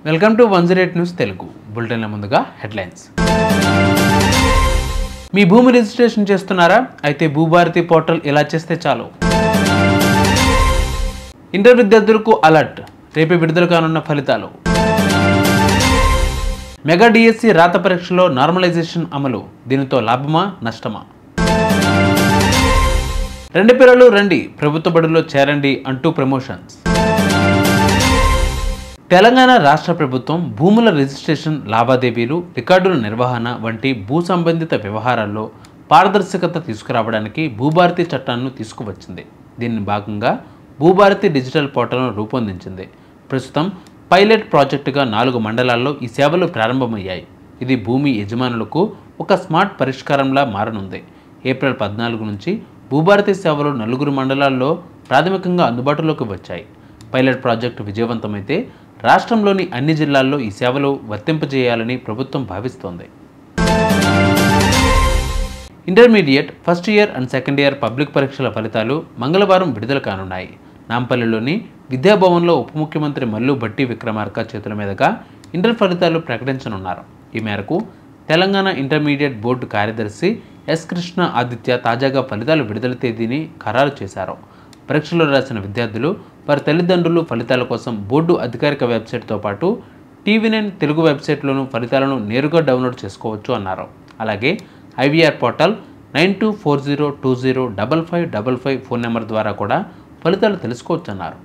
Welcome to 108 news Telugu బులెటిన్ల ముందుగా headlines. మీ భూమి registration చేస్తున్నారా? అయితే భూభారతి పోర్టల్ ఇలా చేస్తే చాలు. ఇంటర్ విద్యార్థులకు అలర్ట్, రేపే విడుదల కానున్న ఫలితాలు. మెగా డిఎస్సి రాత పరీక్షలో నార్మలైజేషన్ అమలు, దీనితో లాభమా నష్టమా? రెండు పిల్లలు రండి, ప్రభుత్వ బడుల్లో చేరండి అంటూ ప్రమోషన్స్. తెలంగాణ రాష్ట్ర ప్రభుత్వం భూముల రిజిస్ట్రేషన్, లావాదేవీలు, రికార్డుల నిర్వహణ వంటి భూ సంబంధిత వ్యవహారాల్లో పారదర్శకత తీసుకురావడానికి భూభారతి చట్టాన్ని తీసుకువచ్చింది. దీని భాగంగా భూభారతి డిజిటల్ పోర్టల్ను రూపొందించింది. ప్రస్తుతం పైలట్ ప్రాజెక్టుగా 4 మండలాల్లో ఈ సేవలు ప్రారంభమయ్యాయి. ఇది భూమి యజమానులకు ఒక స్మార్ట్ పరిష్కారంలా మారనుంది. ఏప్రిల్ 14 నుంచి భూభారతి సేవలు 4 మండలాల్లో ప్రాథమికంగా అందుబాటులోకి వచ్చాయి. పైలట్ ప్రాజెక్టు విజయవంతమైతే రాష్ట్రంలోని అన్ని జిల్లాల్లో ఈ సేవలు వర్తింపజేయాలని ప్రభుత్వం భావిస్తోంది. Intermediate first year and second year public పరీక్షల ఫలితాలు మంగళవారం విడుదల కానున్నాయి. నాంపల్లిలోని విద్యాభవన్లో ఉప ముఖ్యమంత్రి మల్లు భట్టి విక్రమార్క చేతుల మీదుగా ఇంటర్ ఫలితాలు ప్రకటించనున్నారు. ఈ మేరకు తెలంగాణ ఇంటర్మీడియట్ బోర్డు కార్యదర్శి ఎస్ కృష్ణ ఆదిత్య తాజాగా ఫలితాల విడుదల తేదీని ఖరారు చేశారు. పరీక్షలు రాసిన విద్యార్థులు, వారి తల్లిదండ్రులు ఫలితాల కోసం బోర్డు అధికారిక వెబ్సైట్తో పాటు టీవీ9 తెలుగు వెబ్సైట్లోనూ ఫలితాలను నేరుగా డౌన్లోడ్ చేసుకోవచ్చు అన్నారు. అలాగే ఐవీఆర్ పోర్టల్ 9240205555 ఫోన్ నెంబర్ ద్వారా కూడా ఫలితాలు తెలుసుకోవచ్చన్నారు.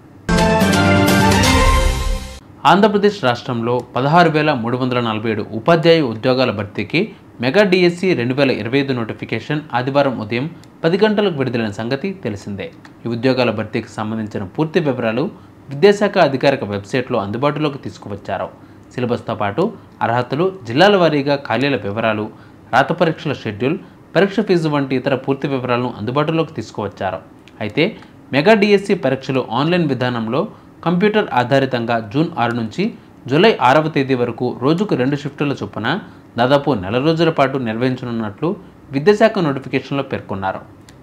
ఆంధ్రప్రదేశ్ రాష్ట్రంలో 16,347 ఉపాధ్యాయ ఉద్యోగాల భర్తీకి మెగా డిఎస్సి 2025 నోటిఫికేషన్ ఆదివారం ఉదయం 10 గంటలకు విడుదలైన సంగతి తెలిసిందే. ఈ ఉద్యోగాల భర్తీకి సంబంధించిన పూర్తి వివరాలు విద్యాశాఖ అధికారిక వెబ్సైట్లో అందుబాటులోకి తీసుకువచ్చారు. సిలబస్తో పాటు అర్హతలు, జిల్లాల వారీగా ఖాళీల వివరాలు, రాత పరీక్షల షెడ్యూల్, పరీక్ష ఫీజు వంటి ఇతర పూర్తి వివరాలను అందుబాటులోకి తీసుకువచ్చారు. అయితే మెగా డిఎస్సి పరీక్షలు ఆన్లైన్ విధానంలో కంప్యూటర్ ఆధారితంగా జూన్ 6 నుంచి జూలై 6వ తేదీ వరకు రోజుకు 2 షిఫ్టుల చొప్పున దాదాపు నెల రోజుల పాటు నిర్వహించనున్నట్లు విద్యాశాఖ నోటిఫికేషన్లో పేర్కొన్నారు.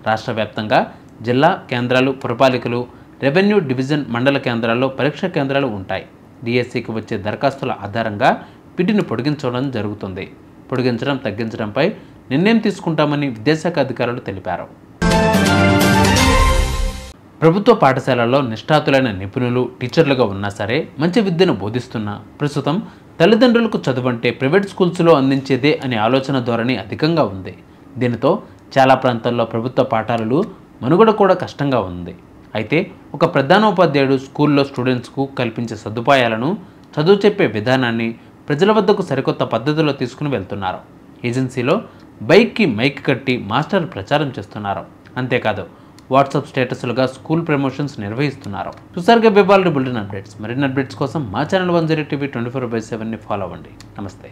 రాష్ట్ర వ్యాప్తంగా జిల్లా కేంద్రాలు, పురపాలికలు, రెవెన్యూ డివిజన్, మండల కేంద్రాల్లో పరీక్షా కేంద్రాలు ఉంటాయి. డిఎస్సికి వచ్చే దరఖాస్తుల ఆధారంగా వీటిని పొడిగించడం జరుగుతుంది. పొడిగించడం, తగ్గించడంపై నిర్ణయం తీసుకుంటామని విద్యాశాఖ అధికారులు తెలిపారు. ప్రభుత్వ పాఠశాలల్లో నిష్ఠాతులైన నిపుణులు, టీచర్లుగా ఉన్నా సరే మంచి విద్యను బోధిస్తున్నా ప్రస్తుతం తల్లిదండ్రులకు చదువంటే ప్రైవేట్ స్కూల్స్లో అందించేదే అనే ఆలోచన ధోరణి అధికంగా ఉంది. దీనితో చాలా ప్రాంతాల్లో ప్రభుత్వ పాఠశాలలు మనుగడ కూడా కష్టంగా ఉంది. అయితే ఒక ప్రధానోపాధ్యాయుడు స్కూల్లో స్టూడెంట్స్కు కల్పించే సదుపాయాలను, చదువు చెప్పే విధానాన్ని ప్రజల వద్దకు సరికొత్త పద్ధతిలో తీసుకుని వెళ్తున్నారు. ఏజెన్సీలో బైక్కి మైక్ కట్టి మాస్టర్ ప్రచారం చేస్తున్నారు. అంతేకాదు వాట్సాప్ స్టేటస్లుగా స్కూల్ ప్రమోషన్స్ నిర్వహిస్తున్నారు. చూసారుగా బులెటిన్ అప్డేట్స్. మరిన్ని అప్డేట్స్ కోసం మా ఛానల్ 108 టీవీ 24/7ని ఫాలో అవ్వండి. నమస్తే.